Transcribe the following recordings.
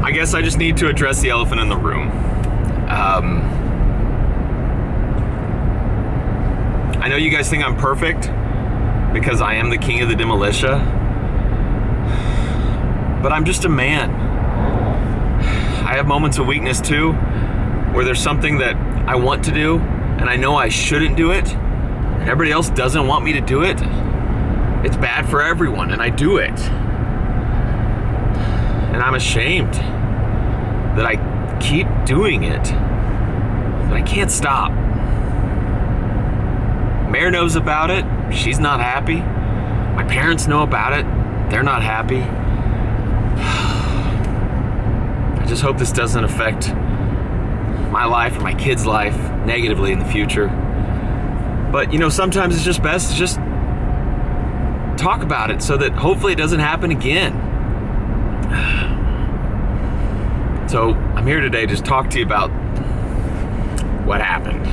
I guess I just need to address the elephant in the room. I know you guys think I'm perfect because I am the king of the demolitia, but I'm just a man. I have moments of weakness too, where there's something that I want to do and I know I shouldn't do it, and everybody else doesn't want me to do it. It's bad for everyone, and I do it. And I'm ashamed that I keep doing it, but I can't stop. Mare knows about it. She's not happy. My parents know about it. They're not happy. I just hope this doesn't affect my life or my kids' life negatively in the future. But, you know, sometimes it's just best to just talk about it so that hopefully it doesn't happen again. So I'm here today to just talk to you about what happened.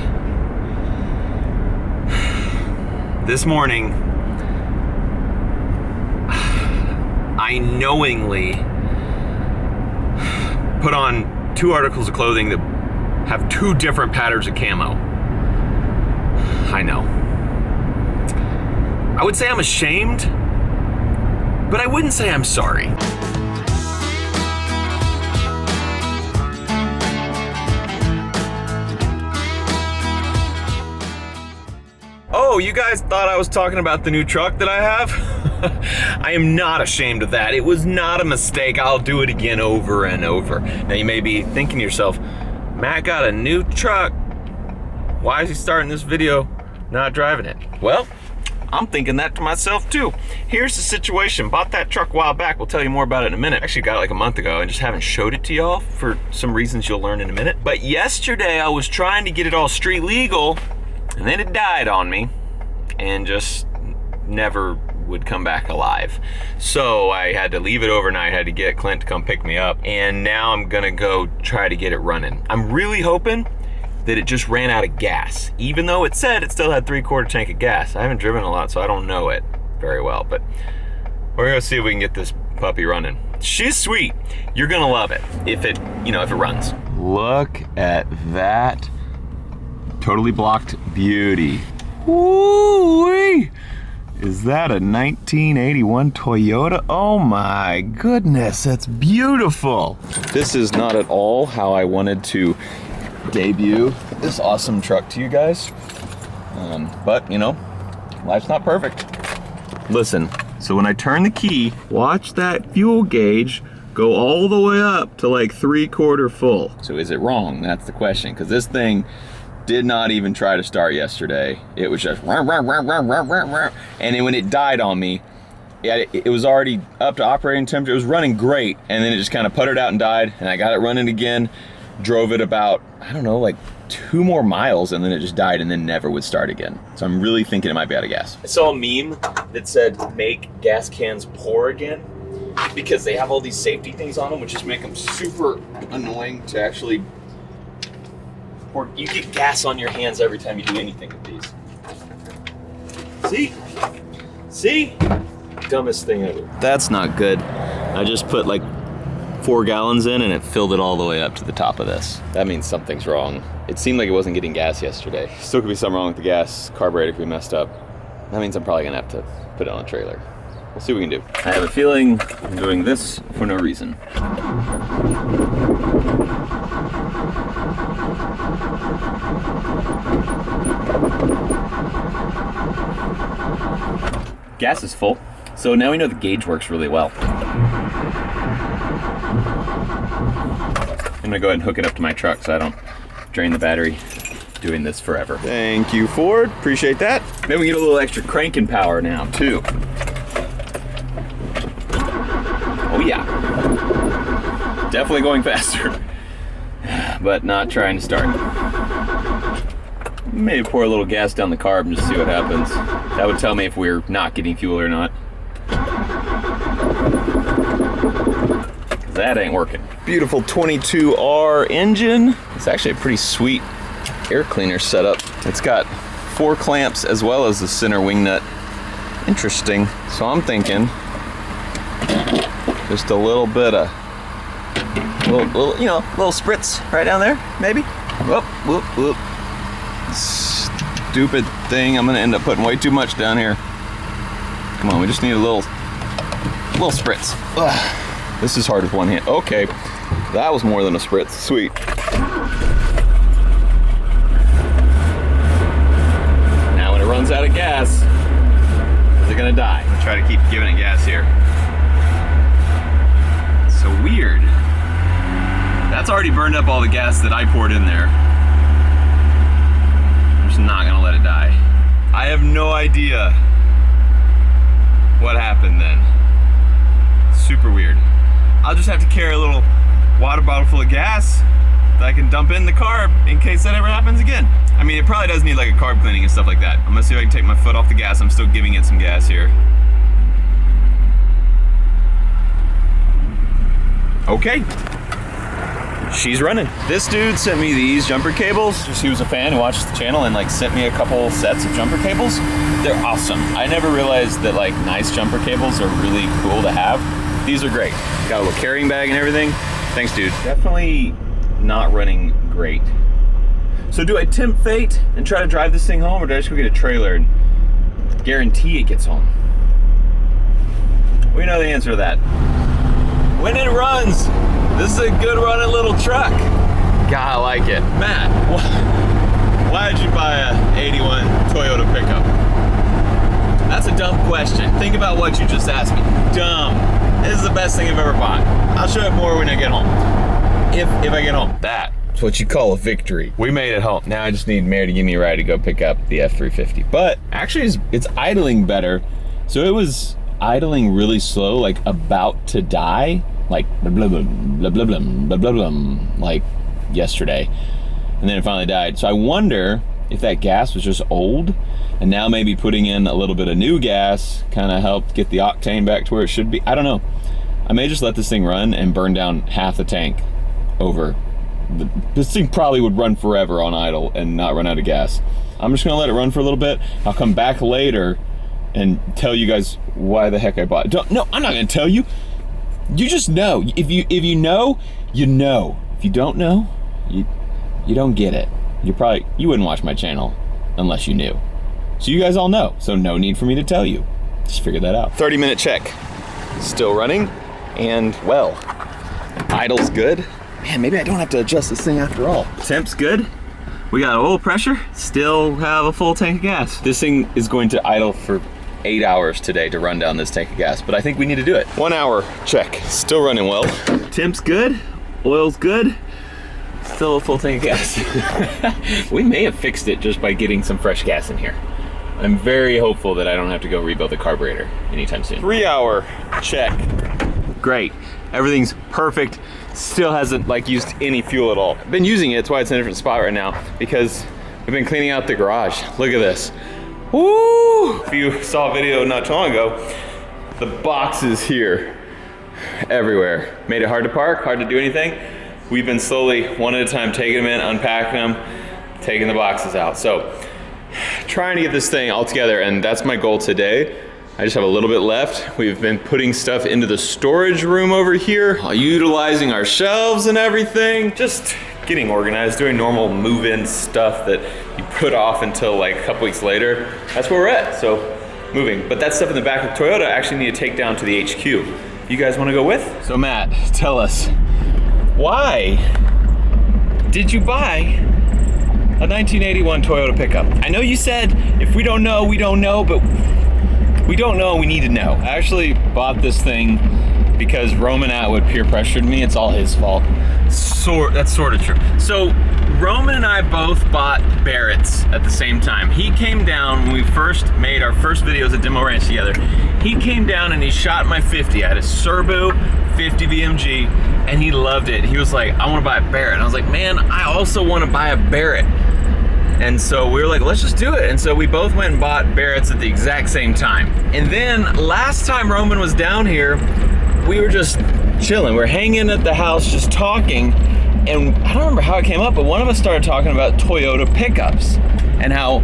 This morning, I knowingly put on 2 articles of clothing that have 2 different patterns of camo. I know. I would say I'm ashamed, but I wouldn't say I'm sorry. Oh, you guys thought I was talking about the new truck that I have? I am not ashamed of that. It was not a mistake. I'll do it again over and over. Now you may be thinking to yourself, Matt got a new truck. Why is he starting this video not driving it? Well, I'm thinking that to myself too. Here's the situation. Bought that truck a while back. We'll tell you more about it in a minute. Actually got it like a month ago and just haven't showed it to y'all for some reasons you'll learn in a minute. But yesterday I was trying to get it all street legal, and then it died on me and just never would come back alive. So I had to leave it overnight, had to get Clint to come pick me up, and now I'm gonna go try to get it running. I'm really hoping that it just ran out of gas, even though it said it still had 3/4 tank of gas. I haven't driven a lot, so I don't know it very well, but we're gonna see if we can get this puppy running. She's sweet. You're gonna love it if it runs. Look at that totally blocked beauty. Woo-wee! Is that a 1981 Toyota? Oh my goodness, that's beautiful. This is not at all how I wanted to debut this awesome truck to you guys. But you know, life's not perfect. Listen, so when I turn the key, watch that fuel gauge go all the way up to like 3/4 full. So is it wrong? That's the question, because this thing did not even try to start yesterday. It was just and then when it died on me, it was already up to operating temperature. It was running great, and then it just kind of puttered out and died, and I got it running again, drove it about, I don't know, like 2 more miles, and then it just died and then never would start again. So I'm really thinking it might be out of gas. I saw a meme that said, make gas cans pour again, because they have all these safety things on them, which just make them super annoying to actually pour. You get gas on your hands every time you do anything with these. See? Dumbest thing ever. That's not good. I just put like 4 gallons in and it filled it all the way up to the top of this. That means something's wrong. It seemed like it wasn't getting gas yesterday. Still could be something wrong with the gas. Carburetor could be messed up. That means I'm probably gonna have to put it on a trailer. We'll see what we can do. I have a feeling I'm doing this for no reason. Gas is full, so now we know the gauge works really well. I'm gonna go ahead and hook it up to my truck so I don't drain the battery doing this forever. Thank you, Ford, appreciate that. Maybe we get a little extra cranking power now too. Oh yeah, definitely going faster, but not trying to start. Maybe pour a little gas down the carb and just see what happens. That would tell me if we're not getting fuel or not. That ain't working. Beautiful 22R engine. It's actually a pretty sweet air cleaner setup. It's got 4 clamps as well as the center wing nut. Interesting. So I'm thinking just a little bit of Little, you know, little spritz right down there, maybe. Whoop, whoop, whoop. Stupid thing. I'm gonna end up putting way too much down here. Come on, we just need a little spritz. Ugh. This is hard with one hand. Okay, that was more than a spritz. Sweet. Now when it runs out of gas, is it gonna die? I'm gonna try to keep giving it gas here. It's so weird. That's already burned up all the gas that I poured in there. I'm just not gonna let it die. I have no idea what happened then. Super weird. I'll just have to carry a little water bottle full of gas that I can dump in the car in case that ever happens again. I mean, it probably does need like a carb cleaning and stuff like that. I'm gonna see if I can take my foot off the gas. I'm still giving it some gas here. Okay. She's running. This dude sent me these jumper cables. He was a fan who watches the channel and like sent me a couple sets of jumper cables. They're awesome. I never realized that like nice jumper cables are really cool to have. These are great. Got a little carrying bag and everything. Thanks, dude. Definitely not running great. So do I tempt fate and try to drive this thing home, or do I just go get a trailer and guarantee it gets home? We know the answer to that. When it runs, this is a good running little truck. God, I like it. Matt, why did you buy a 81 Toyota pickup? That's a dumb question. Think about what you just asked me. Dumb. This is the best thing I've ever bought. I'll show it more when I get home. If I get home. That's what you call a victory. We made it home. Now I just need Mary to give me a ride to go pick up the F350. But actually it's idling better. So it was idling really slow, like about to die. Like blah blah blah blah blah blah blah blah, like yesterday, and then it finally died. So I wonder if that gas was just old, and now maybe putting in a little bit of new gas kind of helped get the octane back to where it should be. I don't know. I may just let this thing run and burn down half the tank over. This thing probably would run forever on idle and not run out of gas. I'm just gonna let it run for a little bit. I'll come back later and tell you guys why the heck I bought it. No, I'm not gonna tell you. You just know. If you know, you know. If you don't know, you don't get it. You wouldn't watch my channel unless you knew. So you guys all know. So no need for me to tell you. Just figured that out. 30-minute check. Still running, and well, idle's good. Man, maybe I don't have to adjust this thing after all. Temp's good. We got oil pressure. Still have a full tank of gas. This thing is going to idle for 8 hours today to run down this tank of gas, but I think we need to do it. 1 hour check, still running well. Temp's good, oil's good, still a full tank of gas. We may have fixed it just by getting some fresh gas in here. I'm very hopeful that I don't have to go rebuild the carburetor anytime soon. 3 hour check. Great, everything's perfect. Still hasn't like used any fuel at all. I've been using it, that's why it's in a different spot right now, because we've been cleaning out the garage. Look at this. Woo! If you saw a video not too long ago, the boxes here everywhere. Made it hard to park, hard to do anything. We've been slowly, one at a time, taking them in, unpacking them, taking the boxes out. So, trying to get this thing all together, and that's my goal today. I just have a little bit left. We've been putting stuff into the storage room over here, utilizing our shelves and everything. Just getting organized, doing normal move-in stuff that you put off until like a couple weeks later. That's where we're at, so moving. But that stuff in the back of the Toyota I actually need to take down to the HQ. You guys wanna go with? So Matt, tell us, why did you buy a 1981 Toyota pickup? I know you said, if we don't know, we don't know, but we don't know, we need to know. I actually bought this thing because Roman Atwood peer pressured me. It's all his fault. That's sort of true. So Roman and I both bought Barrett's at the same time. He came down when we first made our first videos at Demo Ranch together. He came down and he shot my 50. I had a Serbu 50 BMG and he loved it. He was like, I want to buy a Barrett. And I was like, man, I also want to buy a Barrett. And so we were like, let's just do it. And so we both went and bought Barrett's at the exact same time. And then last time Roman was down here, we were just chilling. We're hanging at the house just talking, and I don't remember how it came up, but one of us started talking about Toyota pickups and how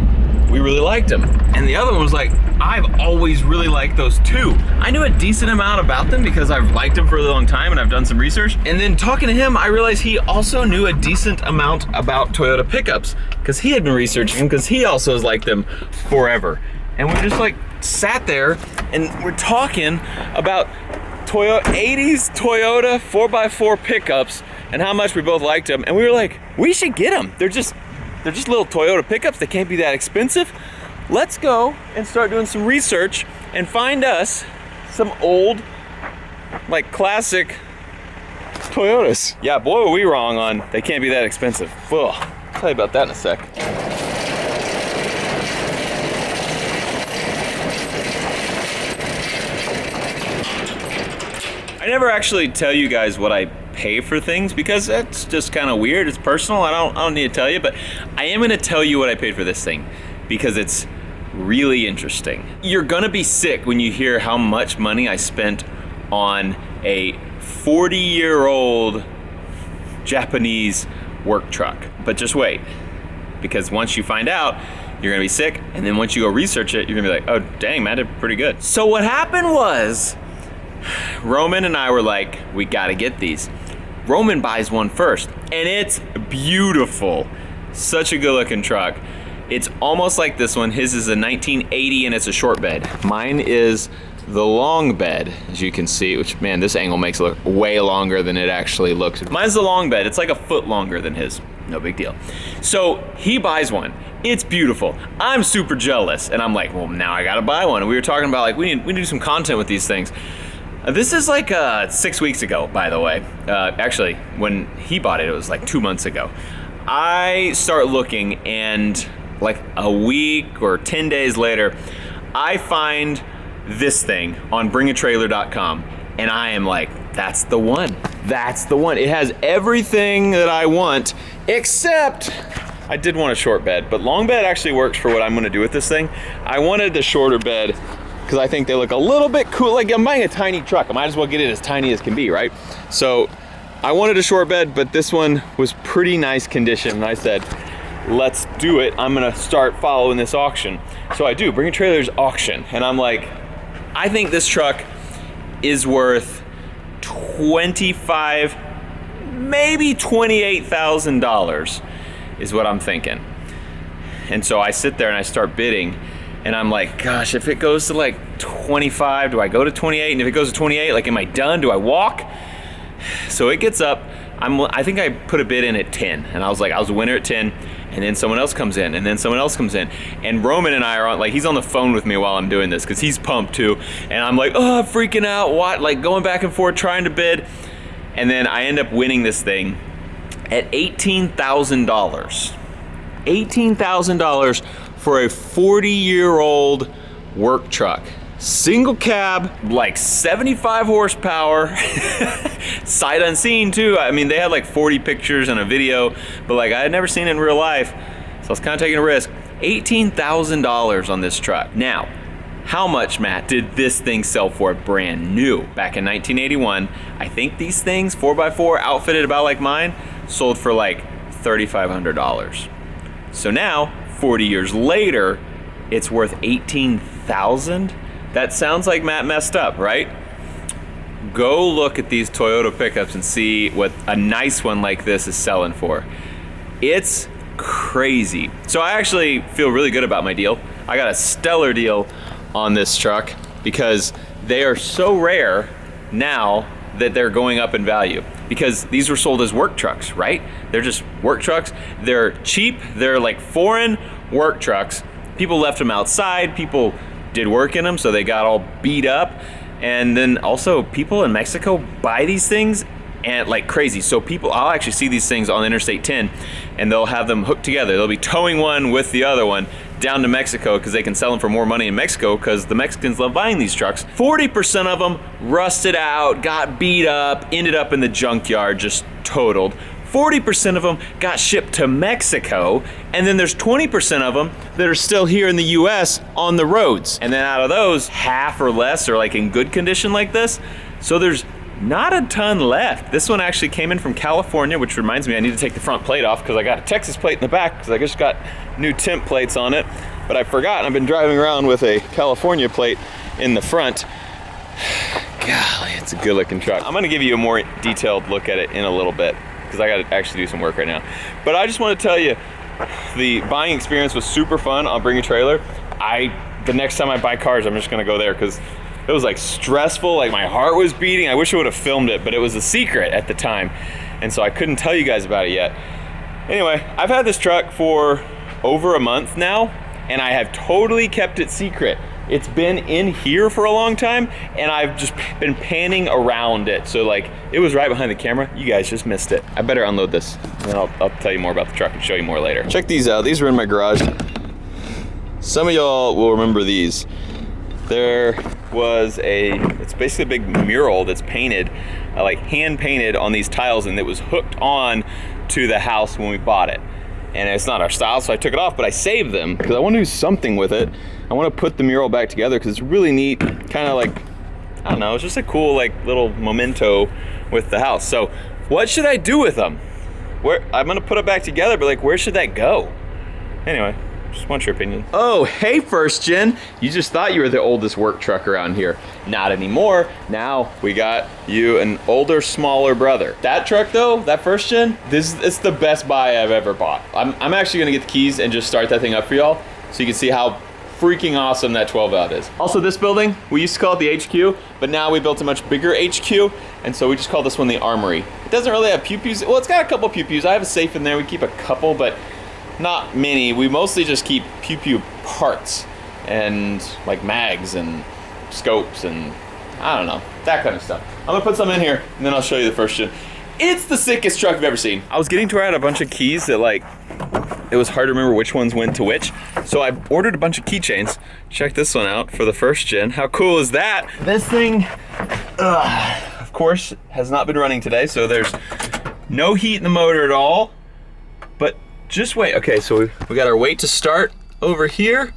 we really liked them. And the other one was like, I've always really liked those too. I knew a decent amount about them because I've liked them for a long time and I've done some research. And then talking to him, I realized he also knew a decent amount about Toyota pickups because he had been researching them because he also has liked them forever. And we just like sat there and we're talking about 80s Toyota 4x4 pickups and how much we both liked them. And we were like, we should get them. They're just little Toyota pickups. They can't be that expensive. Let's go and start doing some research and find us some old, like classic Toyotas. Yeah, boy, were we wrong on they can't be that expensive. Well, I'll tell you about that in a sec. I never actually tell you guys what I pay for things because that's just kind of weird. It's personal. I don't need to tell you, but I am going to tell you what I paid for this thing because it's really interesting. You're gonna be sick when you hear how much money I spent on a 40-year-old Japanese work truck. But just wait, because once you find out, you're gonna be sick, and then once you go research it, you're gonna be like, oh dang, man, I did pretty good. So what happened was, Roman and I were like, we gotta get these. Roman buys one first, and it's beautiful. Such a good looking truck. It's almost like this one. His is a 1980 and it's a short bed. Mine is the long bed, as you can see, which, man, this angle makes it look way longer than it actually looks. Mine's the long bed. It's like a foot longer than his. No big deal. So he buys one. It's beautiful. I'm super jealous. And I'm like, well, now I gotta buy one. And we were talking about like, we need to do some content with these things. This is like 6 weeks ago, by the way. Actually, when he bought it, it was like 2 months ago. I start looking and like a week or 10 days later, I find this thing on bringatrailer.com and I am like, that's the one. That's the one. It has everything that I want, except I did want a short bed, but long bed actually works for what I'm gonna do with this thing. I wanted the shorter bed because I think they look a little bit cool. Like, I'm buying a tiny truck. I might as well get it as tiny as can be, right? So I wanted a short bed, but this one was pretty nice condition. And I said, let's do it. I'm gonna start following this auction. So I do, Bring a Trailer's auction. And I'm like, I think this truck is worth $25,000, maybe $28,000 is what I'm thinking. And so I sit there and I start bidding and I'm like, gosh, if it goes to like 25, do I go to 28? And if it goes to 28, like, am I done? Do I walk? So it gets up. I think I put a bid in at 10 and I was like, I was a winner at 10, and then someone else comes in and then someone else comes in, and Roman and I are on, like, he's on the phone with me while I'm doing this because he's pumped too, and I'm like, oh, I'm freaking out, what, like going back and forth trying to bid, and then I end up winning this thing at $18,000. $18,000 for a 40-year-old work truck. Single cab, like 75 horsepower, sight unseen too. I mean, they had like 40 pictures and a video, but like I had never seen it in real life, so I was kind of taking a risk. $18,000 on this truck. Now, how much, Matt, did this thing sell for brand new? Back in 1981, I think these things, 4x4, outfitted about like mine, sold for like $3,500. So now, 40 years later, it's worth $18,000. That sounds like Matt messed up, right? Go look at these Toyota pickups and see what a nice one like this is selling for. It's crazy. So I actually feel really good about my deal. I got a stellar deal on this truck because they are so rare now that they're going up in value, because these were sold as work trucks, right? They're just work trucks. They're cheap. They're like foreign work trucks. People left them outside. People did work in them, so they got all beat up. And then also people in Mexico buy these things and like crazy. So I'll actually see these things on Interstate 10 and they'll have them hooked together. They'll be towing one with the other one down to Mexico because they can sell them for more money in Mexico because the Mexicans love buying these trucks. 40% of them rusted out, got beat up, ended up in the junkyard, just totaled. 40% of them got shipped to Mexico, and then there's 20% of them that are still here in the US on the roads. And then out of those, half or less are like in good condition like this. So there's not a ton left. This one actually came in from California, which reminds me I need to take the front plate off because I got a Texas plate in the back because I just got new temp plates on it. But I forgot, I've been driving around with a California plate in the front. Golly, it's a good looking truck. I'm gonna give you a more detailed look at it in a little bit because I gotta actually do some work right now. But I just wanna tell you, the buying experience was super fun on Bring a Trailer. The next time I buy cars, I'm just gonna go there because it was like stressful, like my heart was beating. I wish I would have filmed it, but it was a secret at the time. And so I couldn't tell you guys about it yet. Anyway, I've had this truck for over a month now, and I have totally kept it secret. It's been in here for a long time, and I've just been panning around it. So like, it was right behind the camera. You guys just missed it. I better unload this, and then I'll tell you more about the truck and show you more later. Check these out. These were in my garage. Some of y'all will remember these. There was it's basically a big mural that's painted, like hand painted on these tiles, and it was hooked on to the house when we bought it. And it's not our style, so I took it off, but I saved them because I want to do something with it. I want to put the mural back together because it's really neat, kind of like, I don't know, it's just a cool like little memento with the house. So what should I do with them? I'm gonna put it back together, but like, where should that go? Anyway, just want your opinion. Oh, hey, first gen. You just thought you were the oldest work truck around here. Not anymore. Now we got you an older, smaller brother. That truck though, that first gen, it's the best buy I've ever bought. I'm actually gonna get the keys and just start that thing up for y'all so you can see how freaking awesome that 12 out is. Also, this building, we used to call it the HQ, but now we built a much bigger HQ, and so we just call this one the Armory. It doesn't really have pew-pews. Well, it's got a couple pew-pews. I have a safe in there. We keep a couple, but not many. We mostly just keep pew-pew parts and like mags and scopes and I don't know, that kind of stuff. I'm gonna put some in here and then I'll show you the first gen. It's the sickest truck I've ever seen. I was getting to where I had a bunch of keys that like, it was hard to remember which ones went to which. So I ordered a bunch of keychains. Check this one out for the first gen. How cool is that? This thing, of course, has not been running today. So there's no heat in the motor at all, but just wait. Okay, so we got our wait to start over here.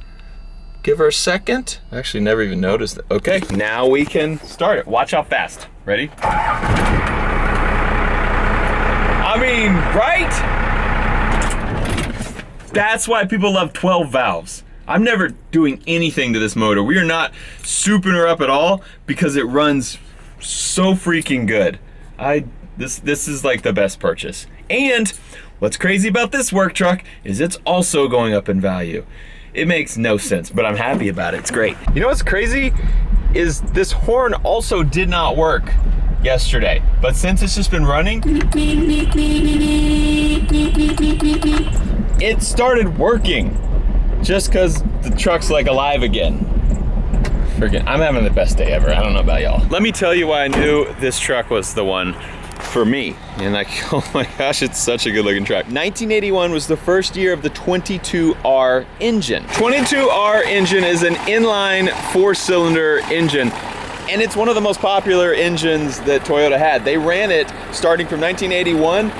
Give her a second. I actually never even noticed that. Okay, now we can start it. Watch how fast. Ready? I mean, right? That's why people love 12 valves. I'm never doing anything to this motor. We are not souping her up at all because it runs so freaking good. This is like the best purchase. And what's crazy about this work truck is it's also going up in value. It makes no sense, but I'm happy about it. It's great. You know what's crazy is this horn also did not work yesterday, but since it's just been running, it started working just because the truck's like alive again. Friggin', I'm having the best day ever. I don't know about y'all. Let me tell you why I knew this truck was the one for me. And like, oh my gosh, it's such a good looking truck. 1981 was the first year of the 22R engine. 22R engine is an inline 4-cylinder engine, and it's one of the most popular engines that Toyota had. They ran it starting from 1981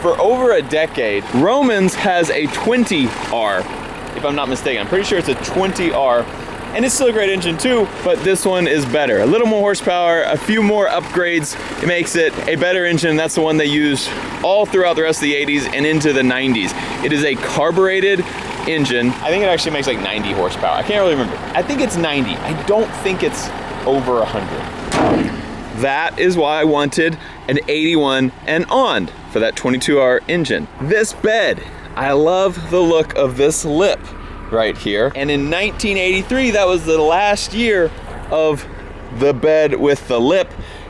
for over a decade. Romans has a 20R, if I'm not mistaken. I'm pretty sure it's a 20R. And it's still a great engine too, but this one is better. A little more horsepower, a few more upgrades. It makes it a better engine. That's the one they used all throughout the rest of the 80s and into the 90s. It is a carbureted engine. I think it actually makes like 90 horsepower. I can't really remember. I think it's 90. I don't think it's over 100. That is why I wanted an 81 and on for that 22R engine. This bed, I love the look of this lip right here. And in 1983, that was the last year of the bed with the lip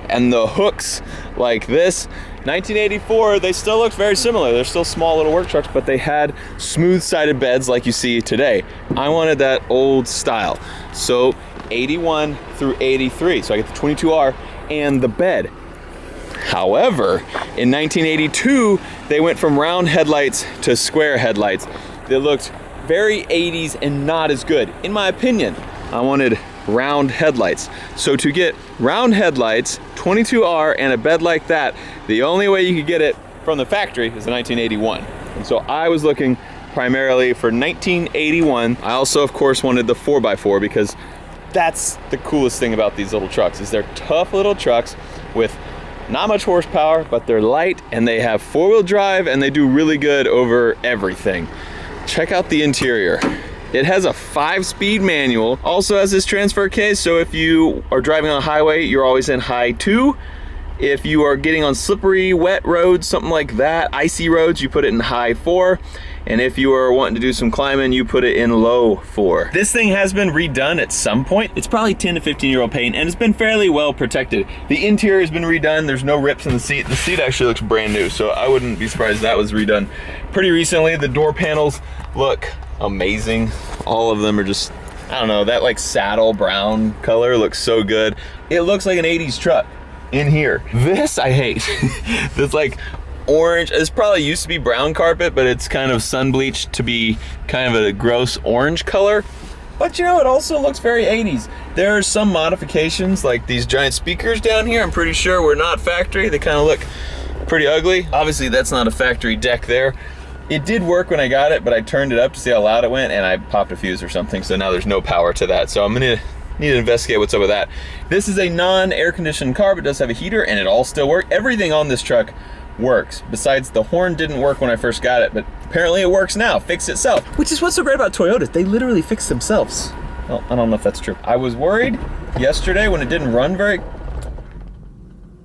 and the hooks like this. 1984, they still looked very similar. They're still small little work trucks, but they had smooth-sided beds like you see today. I wanted that old style. So 81 through 83, so I get the 22R and the bed. However, in 1982, they went from round headlights to square headlights. They looked very 80s and not as good, in my opinion. I wanted round headlights. So to get round headlights, 22R, and a bed like that, the only way you could get it from the factory is the 1981. And so I was looking primarily for 1981. I also, of course, wanted the 4x4 because that's the coolest thing about these little trucks is they're tough little trucks. with not much horsepower, but they're light and they have 4-wheel drive and they do really good over everything. Check out the interior. It has a 5-speed manual, also has this transfer case, so if you are driving on a highway, you're always in high 2. If you are getting on slippery, wet roads, something like that, icy roads, you put it in high 4. And if you are wanting to do some climbing, you put it in low 4. This thing has been redone at some point. It's probably 10 to 15-year-old paint, and it's been fairly well protected. The interior has been redone. There's no rips in the seat. The seat actually looks brand new, so I wouldn't be surprised if that was redone pretty recently. The door panels look amazing. All of them are just, I don't know, that like saddle brown color looks so good. It looks like an 80s truck in here. This I hate. This like orange, this probably used to be brown carpet, but it's kind of sun bleached to be kind of a gross orange color. But you know, it also looks very 80s. There are some modifications, like these giant speakers down here, I'm pretty sure were not factory. They kind of look pretty ugly. Obviously that's not a factory deck there. It did work when I got it, but I turned it up to see how loud it went and I popped a fuse or something, so now there's no power to that. So I'm gonna need to investigate what's up with that. This is a non-air conditioned car, but does have a heater and it all still works. Everything on this truck works. Besides, the horn didn't work when I first got it, but apparently it works now, fixed itself. Which is what's so great about Toyotas. They literally fix themselves. Well, I don't know if that's true. I was worried yesterday when it didn't run very...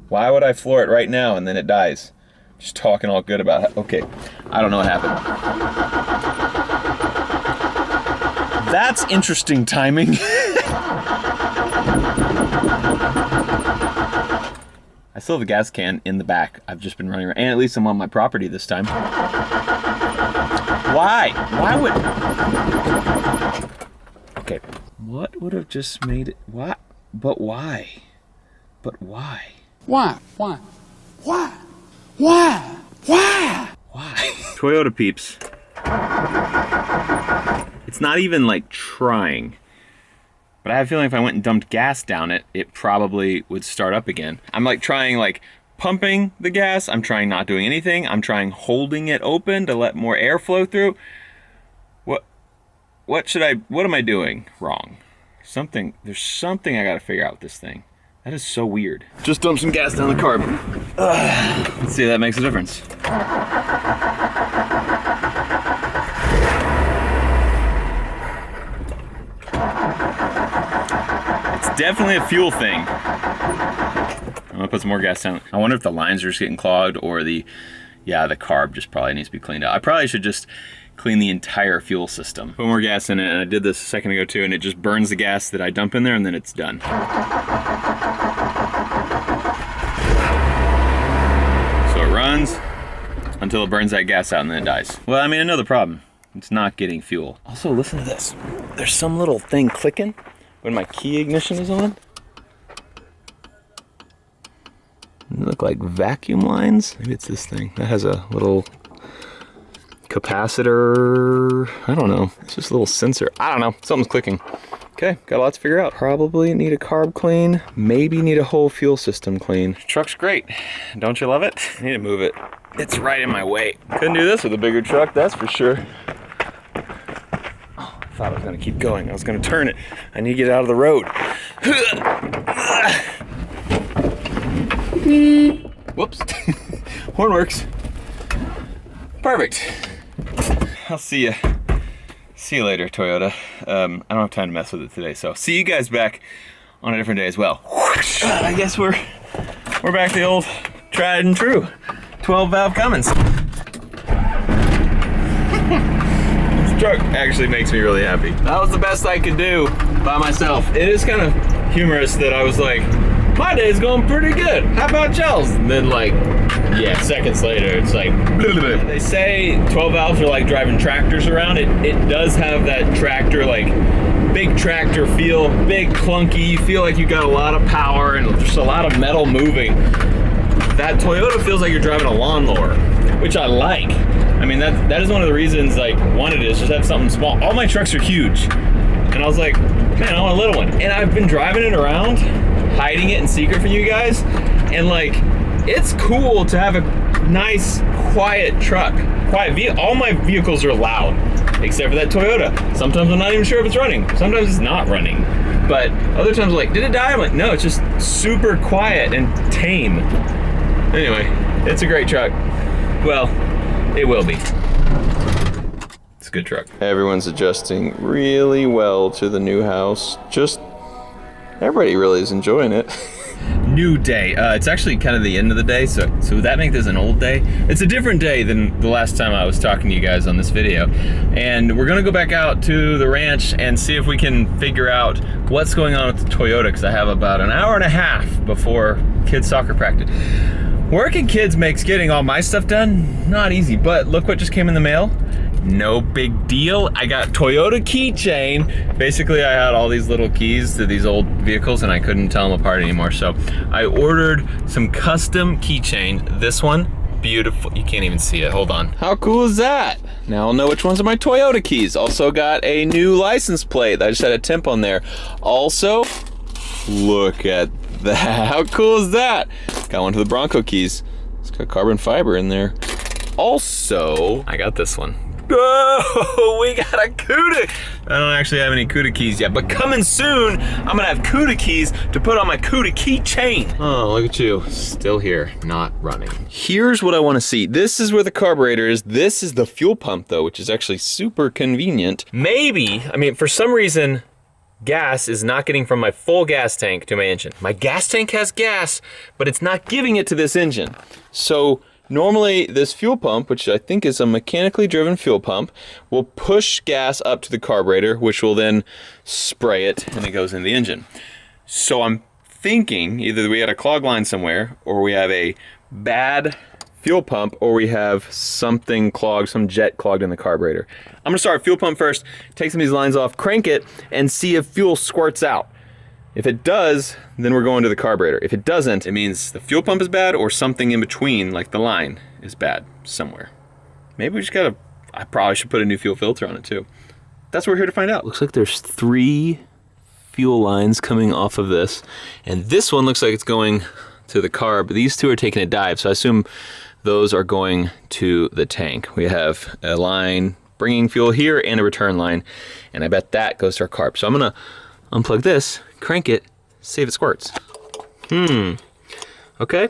Why would I floor it right now and then it dies? Just talking all good about it. Okay, I don't know what happened. That's interesting timing. I still have a gas can in the back. I've just been running around, and at least I'm on my property this time. Why? Why would... Okay. What would have just made it... What? But why? But why? Why? Why? Why? Why? Why? Why? Toyota peeps. It's not even like trying. But I have a feeling if I went and dumped gas down it, it probably would start up again. I'm like trying like pumping the gas. I'm trying not doing anything. I'm trying holding it open to let more air flow through. What am I doing wrong? There's something I gotta figure out with this thing. That is so weird. Just dump some gas down the carb. Let's see if that makes a difference. Definitely a fuel thing. I'm gonna put some more gas down. I wonder if the lines are just getting clogged or the carb just probably needs to be cleaned out. I probably should just clean the entire fuel system. Put more gas in it, and I did this a second ago too, and it just burns the gas that I dump in there and then it's done. So it runs until it burns that gas out and then it dies. Well, I mean, another problem. It's not getting fuel. Also, listen to this. There's some little thing clicking when my key ignition is on. They look like vacuum lines. Maybe it's this thing. That has a little capacitor. I don't know. It's just a little sensor. I don't know. Something's clicking. Okay, got a lot to figure out. Probably need a carb clean. Maybe need a whole fuel system clean. Truck's great. Don't you love it? I need to move it. It's right in my way. Couldn't do this with a bigger truck, that's for sure. I thought I was gonna keep going. I was gonna turn it. I need to get out of the road. Whoops. Horn works. Perfect. I'll see you. See you later, Toyota. I don't have time to mess with it today, so see you guys back on a different day as well. I guess we're back to the old tried and true 12 valve Cummins. Truck actually makes me really happy. That was the best I could do by myself. It is kind of humorous that I was like, my day's going pretty good. How about y'all's? And then like, yeah, seconds later, it's like, they say 12 valves are like driving tractors around. It does have that tractor, like big tractor feel, big clunky. You feel like you got a lot of power and just a lot of metal moving. That Toyota feels like you're driving a lawnmower, which I like. I mean, that is one of the reasons, like, wanted it is just have something small. All my trucks are huge. And I was like, man, I want a little one. And I've been driving it around, hiding it in secret from you guys. And like, it's cool to have a nice, quiet truck. Quiet vehicle. All my vehicles are loud, except for that Toyota. Sometimes I'm not even sure if it's running. Sometimes it's not running. But other times I'm like, did it die? I'm like, no, it's just super quiet and tame. Anyway, it's a great truck. Well, it will be. It's a good truck. Everyone's adjusting really well to the new house. Just, everybody really is enjoying it. New day. It's actually kind of the end of the day, so would that make this an old day? It's a different day than the last time I was talking to you guys on this video. And we're gonna go back out to the ranch and see if we can figure out what's going on with the Toyota, because I have about an hour and a half before kids' soccer practice. Working kids makes getting all my stuff done not easy, but look what just came in the mail. No big deal. I got Toyota Keychain. Basically, I had all these little keys to these old vehicles and I couldn't tell them apart anymore. So I ordered some custom keychain. This one, beautiful. You can't even see it. Hold on. How cool is that? Now I'll know which ones are my Toyota keys. Also got a new license plate. I just had a temp on there. Also, look at that. How cool is that? Got one to the Bronco keys. It's got carbon fiber in there. Also, I got this one. Oh, we got a CUDA. I don't actually have any CUDA keys yet, but coming soon, I'm gonna have CUDA keys to put on my CUDA keychain. Oh, look at you, still here, not running. Here's what I wanna see. This is where the carburetor is. This is the fuel pump though, which is actually super convenient. Maybe, I mean, for some reason, gas is not getting from my full gas tank to my engine. My gas tank has gas, but it's not giving it to this engine. So, normally, this fuel pump, which I think is a mechanically driven fuel pump, will push gas up to the carburetor, which will then spray it and it goes in the engine. So I'm thinking either we had a clog line somewhere, or we have a bad fuel pump, or we have something clogged, some jet clogged in the carburetor. I'm gonna start fuel pump first, take some of these lines off, crank it, and see if fuel squirts out. If it does, then we're going to the carburetor. If it doesn't, it means the fuel pump is bad or something in between, like the line, is bad somewhere. Maybe we just gotta, I probably should put a new fuel filter on it too. That's what we're here to find out. Looks like there's 3 fuel lines coming off of this. And this one looks like it's going to the carb. These 2 are taking a dive, so I assume those are going to the tank. We have a line bringing fuel here and a return line. And I bet that goes to our carb. So I'm gonna unplug this, crank it, see if it squirts. Okay.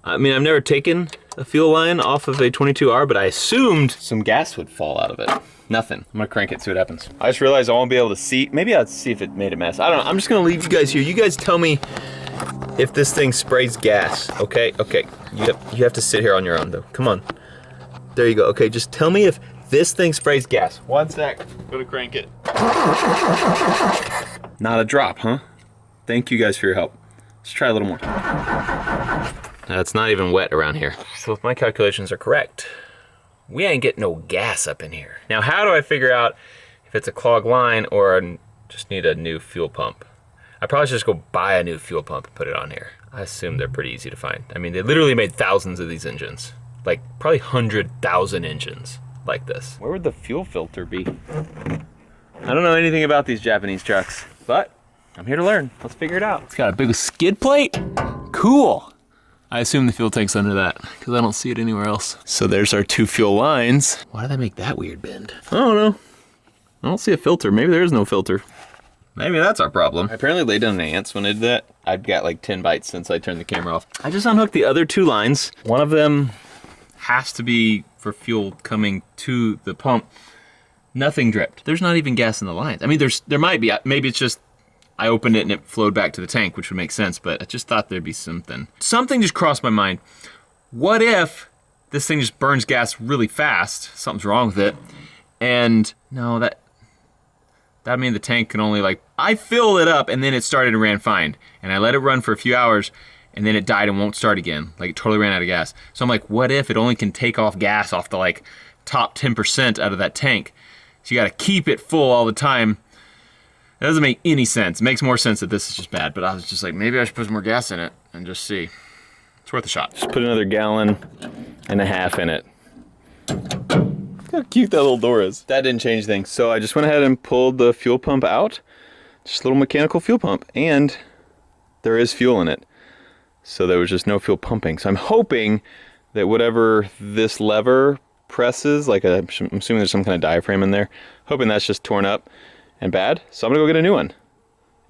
I mean, I've never taken a fuel line off of a 22R, but I assumed some gas would fall out of it. Nothing. I'm gonna crank it, see what happens. I just realized I won't be able to see. Maybe I'll see if it made a mess. I don't know. I'm just gonna leave you guys here. You guys tell me if this thing sprays gas, okay? Okay, you have to sit here on your own though. Come on. There you go. Okay, just tell me if this thing sprays gas. 1 sec. Gonna crank it. Not a drop, huh? Thank you guys for your help. Let's try a little more. It's not even wet around here. So if my calculations are correct, we ain't getting no gas up in here. Now, how do I figure out if it's a clogged line or I just need a new fuel pump? I probably should just go buy a new fuel pump and put it on here. I assume they're pretty easy to find. I mean, they literally made thousands of these engines. Like, probably 100,000 engines like this. Where would the fuel filter be? I don't know anything about these Japanese trucks, but I'm here to learn. Let's figure it out. It's got a big skid plate. Cool. I assume the fuel tank's under that because I don't see it anywhere else. So there's our 2 fuel lines. Why did they make that weird bend? I don't know. I don't see a filter. Maybe there is no filter. Maybe that's our problem. I apparently laid down ants when I did that. I've got like 10 bites since I turned the camera off. I just unhooked the other 2 lines. One of them has to be for fuel coming to the pump. Nothing dripped. There's not even gas in the lines. I mean, there might be. Maybe it's just I opened it and it flowed back to the tank, which would make sense, but I just thought there'd be something. Something just crossed my mind. What if this thing just burns gas really fast? Something's wrong with it. And no, that means the tank can only I filled it up and then it started and ran fine. And I let it run for a few hours and then it died and won't start again. Like, it totally ran out of gas. So I'm like, what if it only can take off gas off the top 10% out of that tank? So you gotta keep it full all the time. That doesn't make any sense. It makes more sense that this is just bad, but I was just like, maybe I should put some more gas in it and just see. It's worth a shot. Just put another 1.5 gallons in it. Look how cute that little door is. That didn't change things. So I just went ahead and pulled the fuel pump out. Just a little mechanical fuel pump, and there is fuel in it. So there was just no fuel pumping. So I'm hoping that whatever this lever presses, I'm assuming there's some kind of diaphragm in there, hoping that's just torn up and bad. So I'm gonna go get a new one.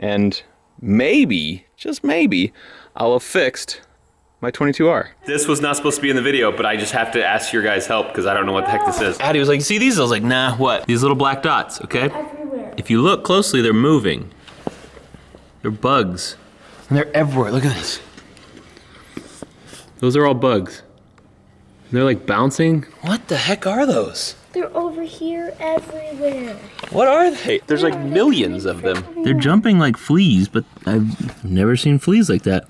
and maybe, just maybe, I'll have fixed my 22R. This was not supposed to be in the video, but I just have to ask your guys' help because I don't know what the heck this is. Addie was like, you see these? I was like, nah, what? These little black dots, okay? Everywhere. If you look closely, they're moving. They're bugs. And they're everywhere, look at this. Those are all bugs. They're like bouncing. What the heck are those? They're over here everywhere. What are they? There's like millions of them. They're jumping like fleas, but I've never seen fleas like that.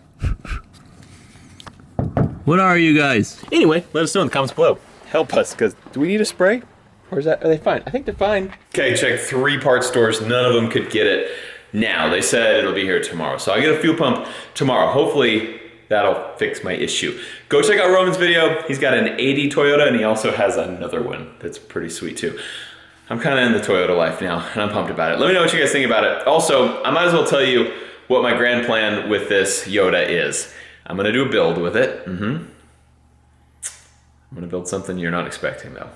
What are you guys? Anyway, let us know in the comments below. Help us, because do we need a spray? Or are they fine? I think they're fine. Okay, check 3 part stores. None of them could get it now. They said it'll be here tomorrow. So I get a fuel pump tomorrow. Hopefully that'll fix my issue. Go check out Roman's video. He's got an 80 Toyota and he also has another one that's pretty sweet too. I'm kind of in the Toyota life now and I'm pumped about it. Let me know what you guys think about it. Also, I might as well tell you what my grand plan with this Yoda is. I'm gonna do a build with it. I'm gonna build something you're not expecting though.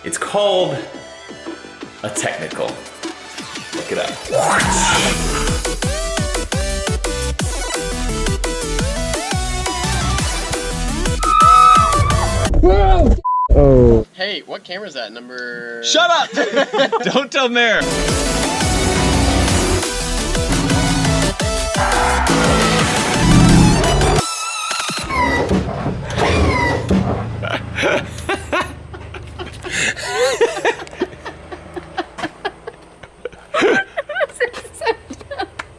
It's called a technical. Look it up. Whoa! Oh. Hey, what camera is that? Number... Shut up! Don't tell Mare.